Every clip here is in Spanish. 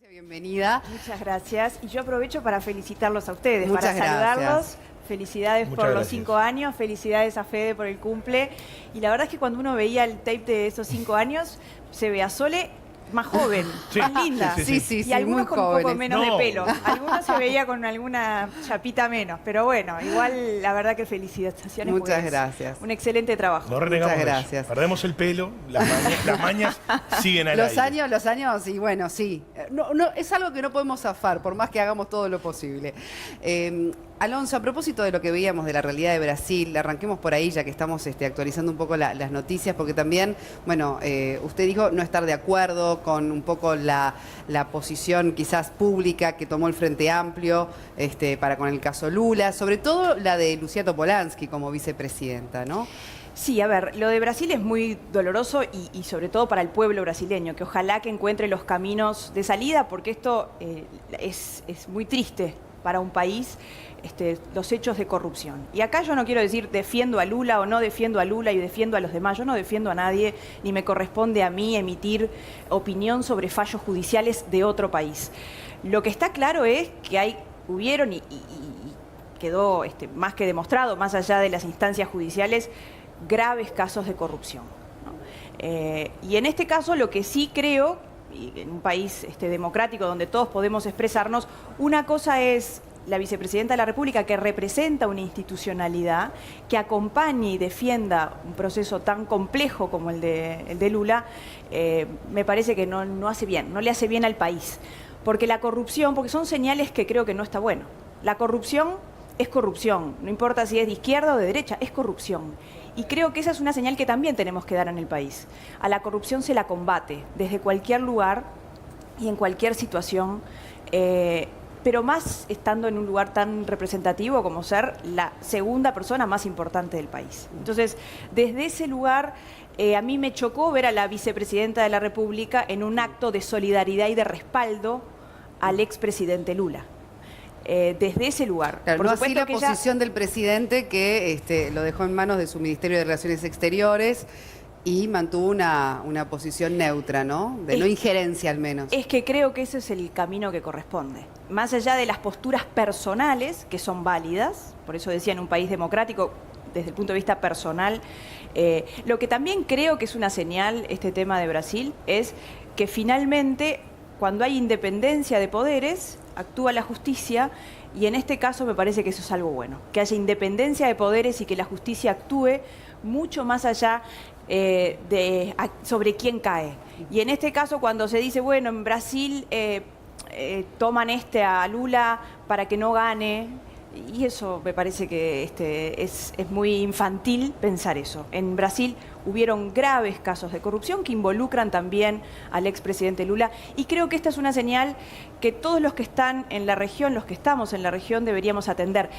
Bienvenida. Muchas gracias. Y yo aprovecho para felicitarlos a ustedes, Muchas para saludarlos. gracias. Felicidades por los 5 años, felicidades a Fede por el cumple. Y la verdad es que cuando uno veía el tape de esos 5 años, se ve a Sole más joven, más linda. Y algunos con un poco menos de pelo. Algunos se veía con alguna chapita menos. Pero bueno, igual la verdad que felicitaciones. Muchas gracias. Un excelente trabajo. No renegamos. Muchas gracias. Perdemos el pelo, las mañas siguen al aire. Los años, y bueno, sí. No, es algo que no podemos zafar, por más que hagamos todo lo posible. Alonso, a propósito de lo que veíamos de la realidad de Brasil, arranquemos por ahí, ya que estamos actualizando un poco las noticias, porque también, bueno, usted dijo no estar de acuerdo con un poco la posición quizás pública que tomó el Frente Amplio para con el caso Lula, sobre todo la de Lucía Topolansky como vicepresidenta, ¿no? Sí, a ver, lo de Brasil es muy doloroso y sobre todo para el pueblo brasileño, que ojalá que encuentre los caminos de salida, porque esto es muy triste para un país, los hechos de corrupción. Y acá yo no quiero decir defiendo a Lula o no defiendo a Lula y defiendo a los demás, yo no defiendo a nadie, ni me corresponde a mí emitir opinión sobre fallos judiciales de otro país. Lo que está claro es que hubieron y quedó más que demostrado, más allá de las instancias judiciales, graves casos de corrupción, ¿no? Y en este caso lo que sí creo, y en un país democrático donde todos podemos expresarnos, una cosa es la vicepresidenta de la República, que representa una institucionalidad, que acompañe y defienda un proceso tan complejo como el de Lula, me parece que no hace bien, no le hace bien al país. Porque la corrupción, porque son señales que creo que no está bueno. La corrupción es corrupción, no importa si es de izquierda o de derecha, es corrupción. Y creo que esa es una señal que también tenemos que dar en el país. A la corrupción se la combate desde cualquier lugar y en cualquier situación, pero más estando en un lugar tan representativo como ser la segunda persona más importante del país. Entonces, desde ese lugar, a mí me chocó ver a la vicepresidenta de la República en un acto de solidaridad y de respaldo al expresidente Lula. Desde ese lugar. Claro, no así la posición del presidente, que lo dejó en manos de su Ministerio de Relaciones Exteriores y mantuvo una posición neutra, ¿no? De no injerencia al menos. Es que creo que ese es el camino que corresponde. Más allá de las posturas personales, que son válidas, por eso decía en un país democrático, desde el punto de vista personal, lo que también creo que es una señal, este tema de Brasil, es que finalmente, cuando hay independencia de poderes, actúa la justicia, y en este caso me parece que eso es algo bueno, que haya independencia de poderes y que la justicia actúe mucho más allá sobre quién cae. Y en este caso, cuando se dice, bueno, en Brasil toman a Lula para que no gane, y eso me parece que es muy infantil pensar eso. En Brasil hubieron graves casos de corrupción que involucran también al expresidente Lula, y creo que esta es una señal que todos los que están en la región, los que estamos en la región, deberíamos atender.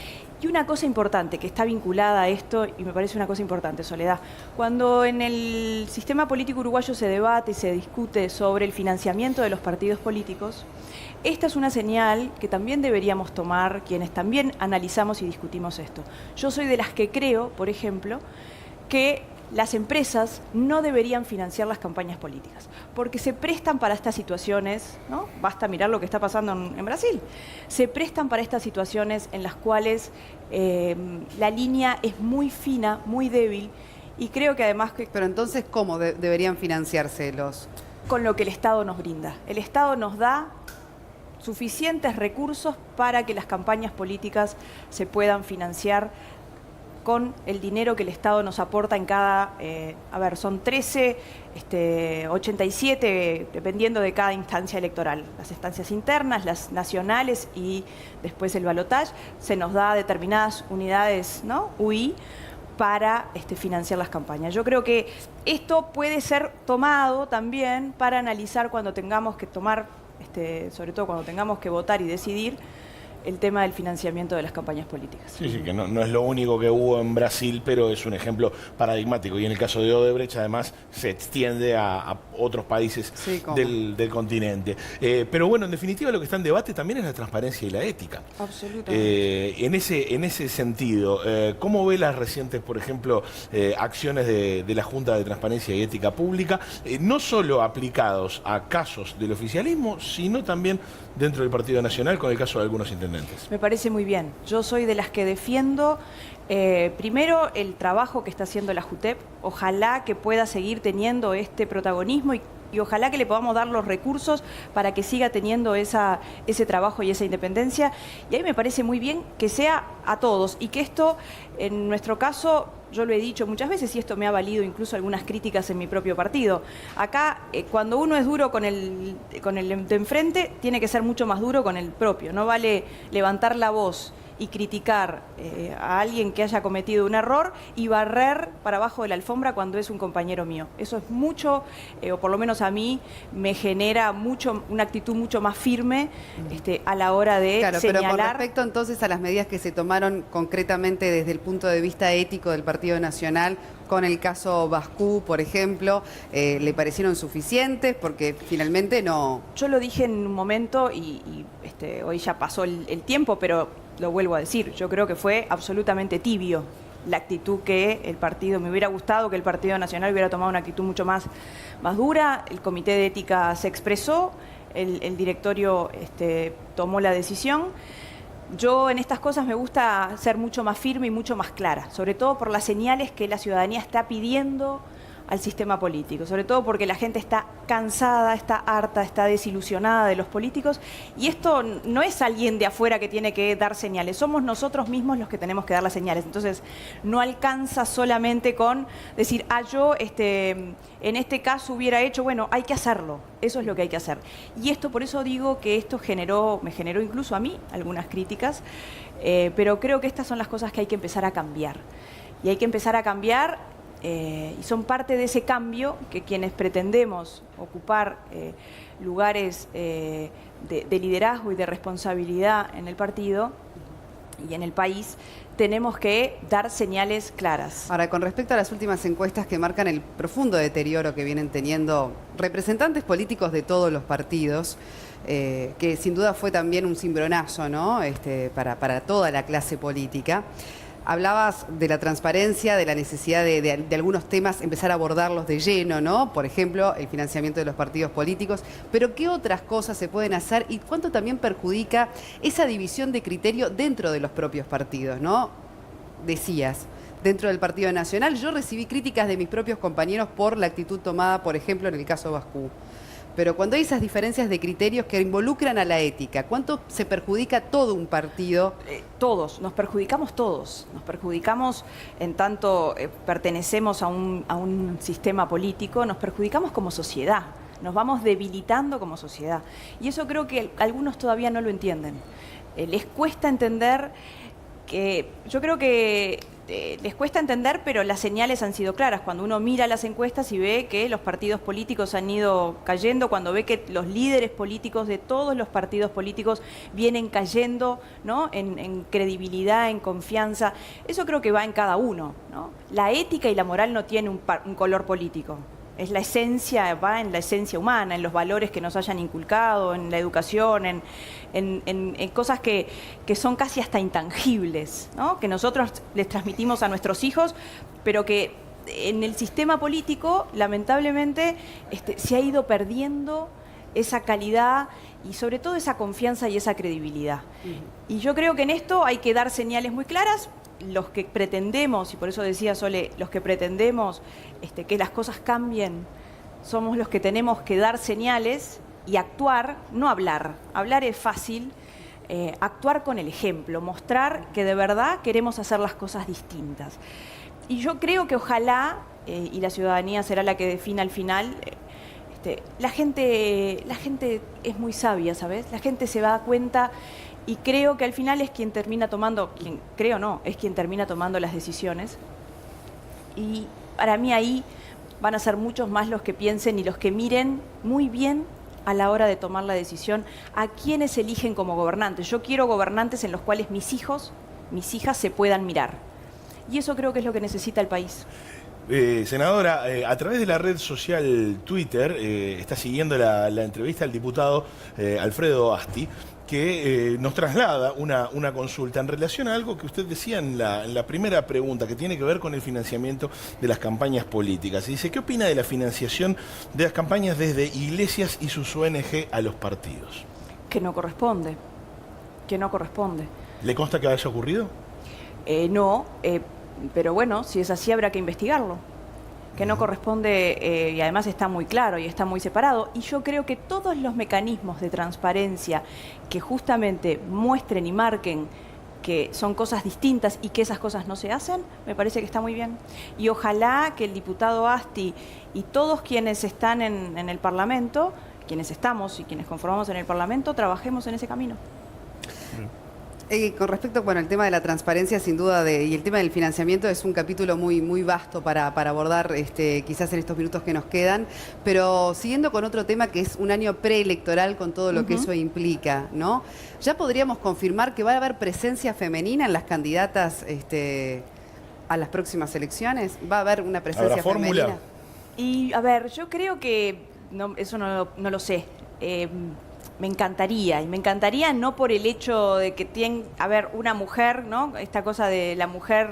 Y una cosa importante que está vinculada a esto, y me parece una cosa importante, Soledad, cuando en el sistema político uruguayo se debate y se discute sobre el financiamiento de los partidos políticos, esta es una señal que también deberíamos tomar quienes también analizamos y discutimos esto. Yo soy de las que creo, por ejemplo, que las empresas no deberían financiar las campañas políticas, porque se prestan para estas situaciones, ¿no? Basta mirar lo que está pasando en Brasil. Se prestan para estas situaciones en las cuales la línea es muy fina, muy débil, y creo que además... Pero entonces, ¿cómo deberían financiarse los...? Con lo que el Estado nos brinda. El Estado nos da suficientes recursos para que las campañas políticas se puedan financiar con el dinero que el Estado nos aporta en cada, son 13, 87, dependiendo de cada instancia electoral. Las instancias internas, las nacionales y después el balotaje, se nos da determinadas unidades, ¿no? UI, para financiar las campañas. Yo creo que esto puede ser tomado también para analizar cuando tengamos que tomar, sobre todo cuando tengamos que votar y decidir, el tema del financiamiento de las campañas políticas. Sí, sí, que no es lo único que hubo en Brasil, pero es un ejemplo paradigmático. Y en el caso de Odebrecht, además, se extiende a otros países del continente. Pero bueno, en definitiva, lo que está en debate también es la transparencia y la ética. Absolutamente. En ese sentido, ¿cómo ve las recientes, por ejemplo, acciones de la Junta de Transparencia y Ética Pública, no solo aplicados a casos del oficialismo, sino también dentro del Partido Nacional, con el caso de algunos intendentes? Me parece muy bien. Yo soy de las que defiendo, primero, el trabajo que está haciendo la JUTEP. Ojalá que pueda seguir teniendo este protagonismo y ojalá que le podamos dar los recursos para que siga teniendo ese trabajo y esa independencia. Y ahí me parece muy bien que sea a todos y que esto, en nuestro caso, yo lo he dicho muchas veces y esto me ha valido incluso algunas críticas en mi propio partido. Acá, cuando uno es duro con el de enfrente, tiene que ser mucho más duro con el propio. No vale levantar la voz y criticar a alguien que haya cometido un error y barrer para abajo de la alfombra cuando es un compañero mío. Eso es mucho, o por lo menos a mí, me genera una actitud mucho más firme a la hora de señalar. Pero con respecto entonces a las medidas que se tomaron concretamente desde el punto de vista ético del Partido Nacional, con el caso Bascú, por ejemplo, ¿le parecieron suficientes? Porque finalmente no... Yo lo dije en un momento y hoy ya pasó el tiempo, pero lo vuelvo a decir, yo creo que fue absolutamente tibio la actitud que el partido, me hubiera gustado que el Partido Nacional hubiera tomado una actitud mucho más dura. El Comité de Ética se expresó, el directorio tomó la decisión. Yo en estas cosas me gusta ser mucho más firme y mucho más clara, sobre todo por las señales que la ciudadanía está pidiendo al sistema político, sobre todo porque la gente está cansada, está harta, está desilusionada de los políticos y esto no es alguien de afuera que tiene que dar señales, somos nosotros mismos los que tenemos que dar las señales. Entonces no alcanza solamente con decir, yo en este caso hubiera hecho, bueno, hay que hacerlo, eso es lo que hay que hacer. Y esto, por eso digo que esto me generó incluso a mí algunas críticas, pero creo que estas son las cosas que hay que empezar a cambiar. Y hay que empezar a cambiar y son parte de ese cambio que quienes pretendemos ocupar lugares de liderazgo y de responsabilidad en el partido y en el país, tenemos que dar señales claras. Ahora, con respecto a las últimas encuestas que marcan el profundo deterioro que vienen teniendo representantes políticos de todos los partidos, que sin duda fue también un cimbronazo, ¿no? Para toda la clase política. Hablabas de la transparencia, de la necesidad de algunos temas empezar a abordarlos de lleno, ¿no? Por ejemplo, el financiamiento de los partidos políticos. Pero ¿qué otras cosas se pueden hacer y cuánto también perjudica esa división de criterio dentro de los propios partidos, ¿no? Decías, dentro del Partido Nacional, yo recibí críticas de mis propios compañeros por la actitud tomada, por ejemplo, en el caso Bascú. Pero cuando hay esas diferencias de criterios que involucran a la ética, ¿cuánto se perjudica todo un partido? Todos, nos perjudicamos todos. Nos perjudicamos en tanto pertenecemos a un sistema político, nos perjudicamos como sociedad, nos vamos debilitando como sociedad. Y eso creo que algunos todavía no lo entienden. Les cuesta entender que, yo creo que les cuesta entender, pero las señales han sido claras. Cuando uno mira las encuestas y ve que los partidos políticos han ido cayendo, cuando ve que los líderes políticos de todos los partidos políticos vienen cayendo, ¿no? en credibilidad, en confianza, eso creo que va en cada uno, ¿no? La ética y la moral no tienen un color político. Es la esencia, va en la esencia humana, en los valores que nos hayan inculcado, en la educación, en cosas que son casi hasta intangibles, ¿no? Que nosotros les transmitimos a nuestros hijos, pero que en el sistema político, lamentablemente, se ha ido perdiendo esa calidad y sobre todo esa confianza y esa credibilidad. Y yo creo que en esto hay que dar señales muy claras. Los que pretendemos, y por eso decía Sole, los que pretendemos que las cosas cambien, somos los que tenemos que dar señales y actuar, no hablar. Hablar es fácil, actuar con el ejemplo, mostrar que de verdad queremos hacer las cosas distintas. Y yo creo que ojalá, y la ciudadanía será la que defina al final, la gente es muy sabia, ¿sabes? La gente se da cuenta. Y creo que al final es quien termina tomando, es quien termina tomando las decisiones. Y para mí ahí van a ser muchos más los que piensen y los que miren muy bien a la hora de tomar la decisión a quienes eligen como gobernantes. Yo quiero gobernantes en los cuales mis hijos, mis hijas se puedan mirar. Y eso creo que es lo que necesita el país. Senadora, a través de la red social Twitter está siguiendo la entrevista al diputado Alfredo Asti, que nos traslada una consulta en relación a algo que usted decía en la primera pregunta, que tiene que ver con el financiamiento de las campañas políticas. Y dice, ¿qué opina de la financiación de las campañas desde iglesias y sus ONG a los partidos? Que no corresponde, que no corresponde. ¿Le consta que haya ocurrido? No, pero bueno, si es así habrá que investigarlo. Que no corresponde, y además está muy claro y está muy separado. Y yo creo que todos los mecanismos de transparencia que justamente muestren y marquen que son cosas distintas y que esas cosas no se hacen, me parece que está muy bien. Y ojalá que el diputado Asti y todos quienes están en el Parlamento, quienes estamos y quienes conformamos en el Parlamento, trabajemos en ese camino. Con respecto, bueno, al tema de la transparencia, sin duda, y el tema del financiamiento es un capítulo muy vasto para abordar quizás en estos minutos que nos quedan, pero siguiendo con otro tema que es un año preelectoral con todo lo que eso implica, ¿no? ¿Ya podríamos confirmar que va a haber presencia femenina en las candidatas a las próximas elecciones? ¿Va a haber una presencia femenina? Y a ver, yo creo que eso no lo sé. Me encantaría no por el hecho de que tiene, a ver, una mujer, ¿no? Esta cosa de la mujer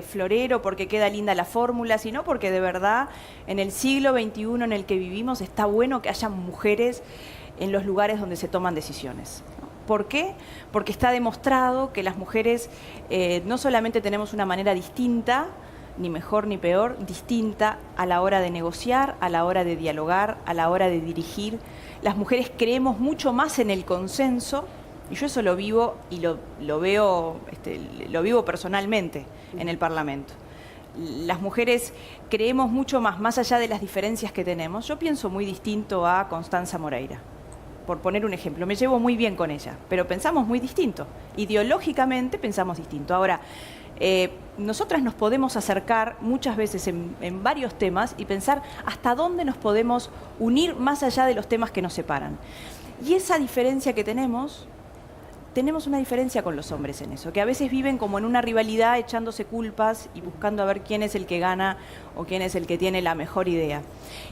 florero porque queda linda la fórmula, sino porque de verdad en el siglo XXI en el que vivimos está bueno que haya mujeres en los lugares donde se toman decisiones, ¿no? ¿Por qué? Porque está demostrado que las mujeres no solamente tenemos una manera distinta, ni mejor ni peor, distinta a la hora de negociar, a la hora de dialogar, a la hora de dirigir. Las mujeres creemos mucho más en el consenso, y yo eso lo vivo y lo vivo personalmente en el Parlamento. Las mujeres creemos mucho más allá de las diferencias que tenemos. Yo pienso muy distinto a Constanza Moreira, por poner un ejemplo. Me llevo muy bien con ella, pero pensamos muy distinto. Ideológicamente pensamos distinto. Ahora, nosotras nos podemos acercar muchas veces en varios temas y pensar hasta dónde nos podemos unir más allá de los temas que nos separan. Y esa diferencia que tenemos una diferencia con los hombres en eso, que a veces viven como en una rivalidad echándose culpas y buscando a ver quién es el que gana o quién es el que tiene la mejor idea.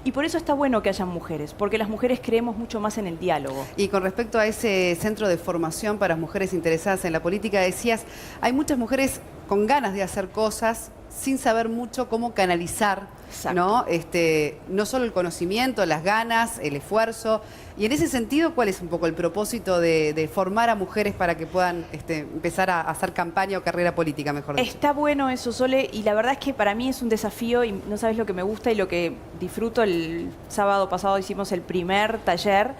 Y por eso está bueno que hayan mujeres, porque las mujeres creemos mucho más en el diálogo. Y con respecto a ese centro de formación para mujeres interesadas en la política, decías, hay muchas mujeres con ganas de hacer cosas sin saber mucho cómo canalizar, ¿no? No solo el conocimiento, las ganas, el esfuerzo. Y en ese sentido, ¿cuál es un poco el propósito de formar a mujeres para que puedan empezar a hacer campaña o carrera política, mejor dicho? Está bueno eso, Sole, y la verdad es que para mí es un desafío y no sabes lo que me gusta y lo que disfruto. El sábado pasado hicimos el primer taller.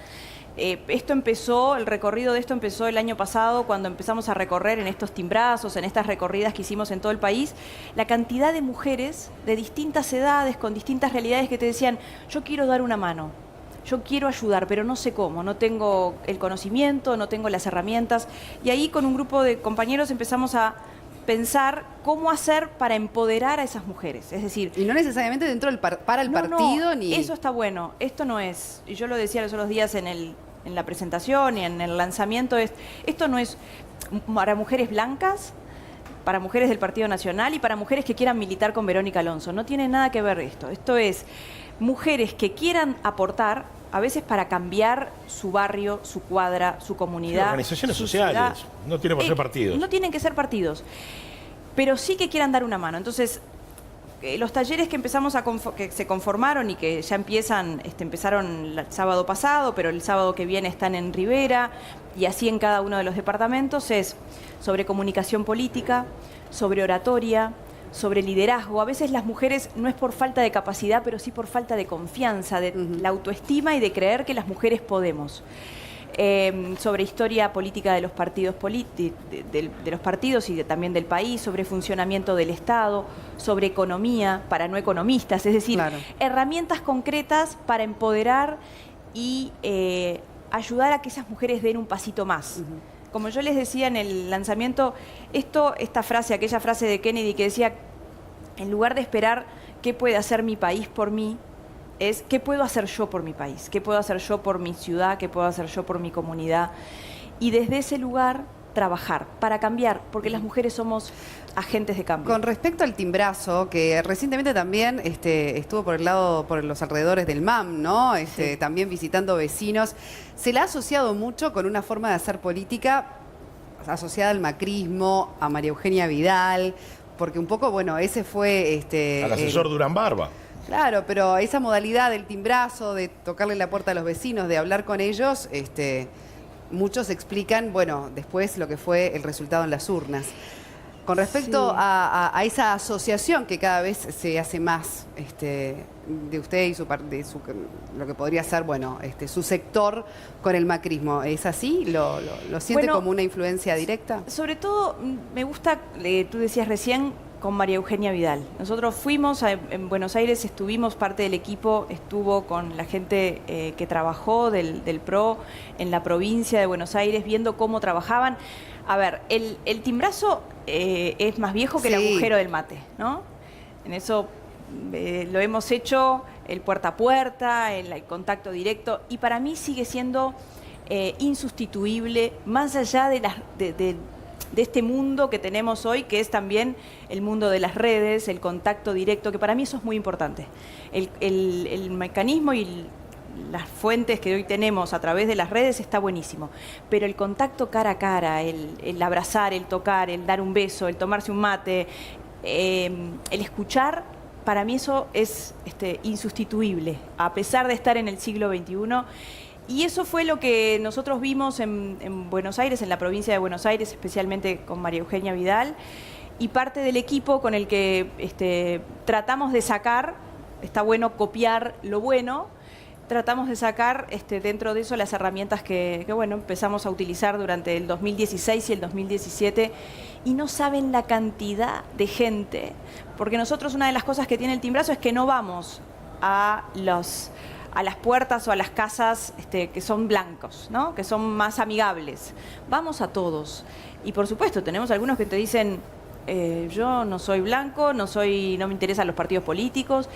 El recorrido de esto empezó el año pasado cuando empezamos a recorrer en estos timbrazos, en estas recorridas que hicimos en todo el país, la cantidad de mujeres de distintas edades, con distintas realidades que te decían, yo quiero dar una mano, yo quiero ayudar, pero no sé cómo, no tengo el conocimiento, no tengo las herramientas. Y ahí con un grupo de compañeros empezamos a pensar cómo hacer para empoderar a esas mujeres. Es decir, y no necesariamente dentro del para el partido, ni... Eso está bueno. Esto no es, y yo lo decía los otros días en la presentación y en el lanzamiento, esto no es para mujeres blancas, para mujeres del Partido Nacional y para mujeres que quieran militar con Verónica Alonso. No tiene nada que ver esto. Esto es mujeres que quieran aportar, a veces para cambiar su barrio, su cuadra, su comunidad. Organizaciones sociales, ciudad. No tienen por ser partidos. No tienen que ser partidos, pero sí que quieran dar una mano. Entonces, los talleres que empezamos que se conformaron y que ya empezaron el sábado pasado, pero el sábado que viene están en Rivera, y así en cada uno de los departamentos, es sobre comunicación política, sobre oratoria, sobre liderazgo. A veces las mujeres no es por falta de capacidad, pero sí por falta de confianza, de la autoestima y de creer que las mujeres podemos. Sobre historia política de los partidos de los partidos y también del país, sobre funcionamiento del Estado, sobre economía para no economistas, es decir, herramientas concretas para empoderar y ayudar a que esas mujeres den un pasito más. Como yo les decía en el lanzamiento, aquella frase de Kennedy que decía, en lugar de esperar qué puede hacer mi país por mí, es qué puedo hacer yo por mi país, qué puedo hacer yo por mi ciudad, qué puedo hacer yo por mi comunidad. Y desde ese lugar trabajar para cambiar, porque las mujeres somos agentes de cambio. Con respecto al timbrazo, que recientemente también estuvo por el lado, por los alrededores del MAM, ¿no? Sí. También visitando vecinos. Se la ha asociado mucho con una forma de hacer política asociada al macrismo, a María Eugenia Vidal, porque un poco, bueno, ese fue... Al asesor Durán Barba. Claro, pero esa modalidad del timbrazo, de tocarle la puerta a los vecinos, de hablar con ellos, muchos explican, bueno, después lo que fue el resultado en las urnas. Con respecto Sí. a esa asociación que cada vez se hace más de usted y lo que podría ser, bueno, su sector con el macrismo, ¿es así? ¿Lo siente Bueno, como una influencia directa? Sobre todo, me gusta, tú decías recién, con María Eugenia Vidal. Nosotros fuimos en Buenos Aires, estuvimos, parte del equipo estuvo con la gente que trabajó del PRO en la provincia de Buenos Aires, viendo cómo trabajaban. A ver, el timbrazo es más viejo que el Sí. agujero del mate, ¿no? En eso lo hemos hecho, el puerta a puerta, el contacto directo, y para mí sigue siendo insustituible, más allá de este mundo que tenemos hoy, que es también el mundo de las redes, el contacto directo, que para mí eso es muy importante. El mecanismo y las fuentes que hoy tenemos a través de las redes está buenísimo, pero el contacto cara a cara, el abrazar, el tocar, el dar un beso, el tomarse un mate, el escuchar, para mí eso es insustituible, a pesar de estar en el siglo XXI. Y eso fue lo que nosotros vimos en Buenos Aires, en la provincia de Buenos Aires, especialmente con María Eugenia Vidal, y parte del equipo con el que tratamos de sacar, está bueno copiar lo bueno, tratamos de sacar dentro de eso las herramientas que bueno, empezamos a utilizar durante el 2016 y el 2017, y no saben la cantidad de gente, porque nosotros una de las cosas que tiene el timbrazo es que no vamos a las puertas o a las casas que son blancos, ¿no? Que son más amigables. Vamos a todos. Y por supuesto, tenemos algunos que te dicen, yo no soy blanco, no me interesan los partidos políticos.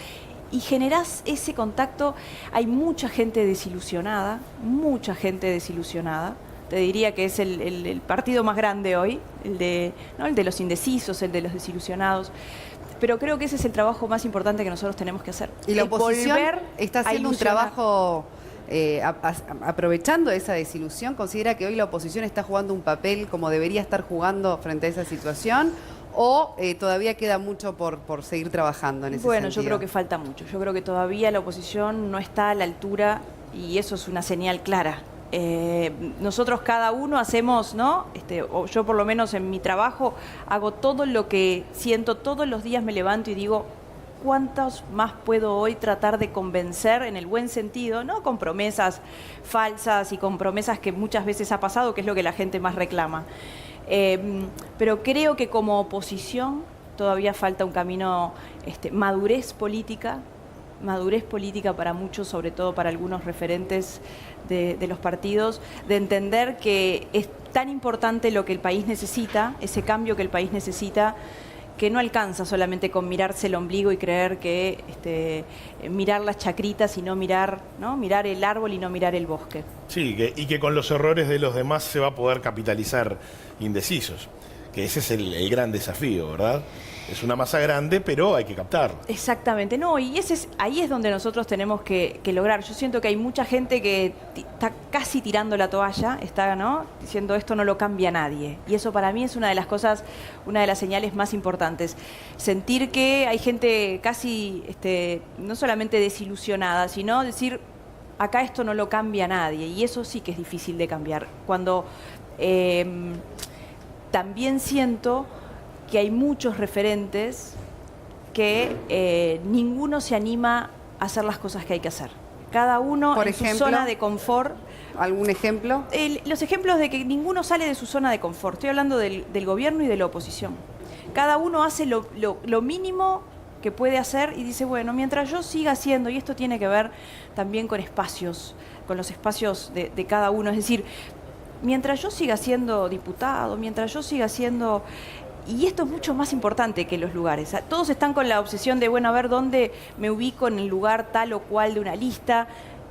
Y generás ese contacto. Hay mucha gente desilusionada, mucha gente desilusionada. Te diría que es el partido más grande hoy, el de los indecisos, el de los desilusionados. Pero creo que ese es el trabajo más importante que nosotros tenemos que hacer. Y la El oposición volver está a haciendo un ilusionar. trabajo aprovechando esa desilusión. ¿Considera que hoy la oposición está jugando un papel como debería estar jugando frente a esa situación? ¿O todavía queda mucho por seguir trabajando en ese Bueno, sentido? yo creo que falta mucho. Yo creo que todavía la oposición no está a la altura y eso es una señal clara. Nosotros cada uno hacemos, ¿no? O yo por lo menos en mi trabajo hago todo lo que siento, todos los días me levanto y digo, ¿cuántos más puedo hoy tratar de convencer en el buen sentido? No con promesas falsas y con promesas que muchas veces ha pasado, que es lo que la gente más reclama. Pero creo que como oposición todavía falta un camino, madurez política para muchos, sobre todo para algunos referentes de los partidos, de entender que es tan importante lo que el país necesita, ese cambio que el país necesita, que no alcanza solamente con mirarse el ombligo y creer que mirar las chacritas y no mirar el árbol y no mirar el bosque. Sí, y que con los errores de los demás se va a poder capitalizar indecisos, que ese es el gran desafío, ¿verdad? Es una masa grande, pero hay que captarla. Exactamente, no, y ahí es donde nosotros tenemos que lograr. Yo siento que hay mucha gente que está casi tirando la toalla, ¿no? Diciendo esto no lo cambia nadie. Y eso para mí es una de las cosas, una de las señales más importantes. Sentir que hay gente casi, no solamente desilusionada, sino decir, acá esto no lo cambia nadie. Y eso sí que es difícil de cambiar. Cuando también siento que hay muchos referentes que ninguno se anima a hacer las cosas que hay que hacer. Cada uno Por en ejemplo, su zona de confort. ¿Algún ejemplo? Los ejemplos de que ninguno sale de su zona de confort. Estoy hablando del gobierno y de la oposición. Cada uno hace lo mínimo que puede hacer y dice, bueno, mientras yo siga haciendo, y esto tiene que ver también con espacios, con los espacios de cada uno, es decir, mientras yo siga siendo diputado, mientras yo siga siendo... Y esto es mucho más importante que los lugares. Todos están con la obsesión de, bueno, a ver dónde me ubico en el lugar tal o cual de una lista.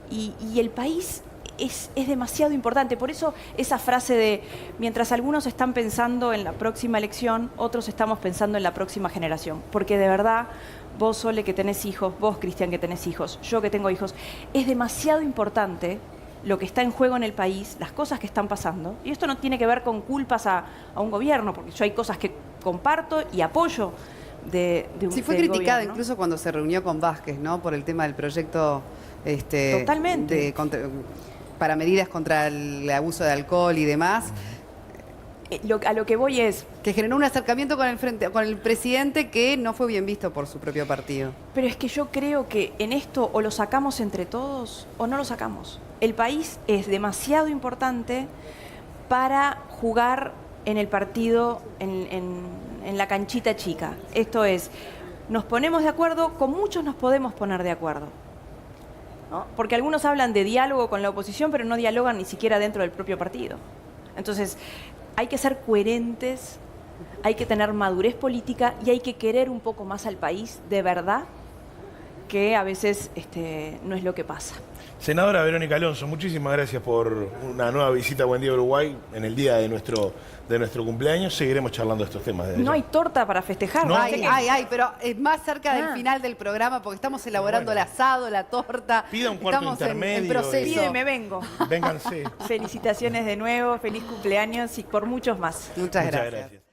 Y el país es demasiado importante. Por eso esa frase de, mientras algunos están pensando en la próxima elección, otros estamos pensando en la próxima generación. Porque de verdad, vos, Sole, que tenés hijos, vos, Cristian, que tenés hijos, yo que tengo hijos, es demasiado importante lo que está en juego en el país, las cosas que están pasando. Y esto no tiene que ver con culpas a un gobierno, porque yo hay cosas que comparto y apoyo de un Sí, fue del criticada gobierno. incluso cuando se reunió con Vázquez, ¿no? Por el tema del proyecto Totalmente. para medidas contra el abuso de alcohol y demás, A lo que voy es, que generó un acercamiento con el presidente que no fue bien visto por su propio partido. pero es que yo creo que en esto o lo sacamos entre todos o no lo sacamos. El país es demasiado importante para jugar en el partido, en la canchita chica. Esto es, nos ponemos de acuerdo, con muchos nos podemos poner de acuerdo, ¿no? Porque algunos hablan de diálogo con la oposición, pero no dialogan ni siquiera dentro del propio partido. Entonces, hay que ser coherentes, hay que tener madurez política y hay que querer un poco más al país, de verdad, que a veces no es lo que pasa. Senadora Verónica Alonso, muchísimas gracias por una nueva visita a Buen Día Uruguay en el día de nuestro cumpleaños. Seguiremos charlando de estos temas. No hay torta para festejar. No. Ay, pero es más cerca del final del programa porque estamos elaborando el asado, la torta. Pida un cuarto Estamos intermedio. en proceso. Pídeme, vengo. Vénganse. Felicitaciones de nuevo, feliz cumpleaños y por muchos más. Muchas gracias.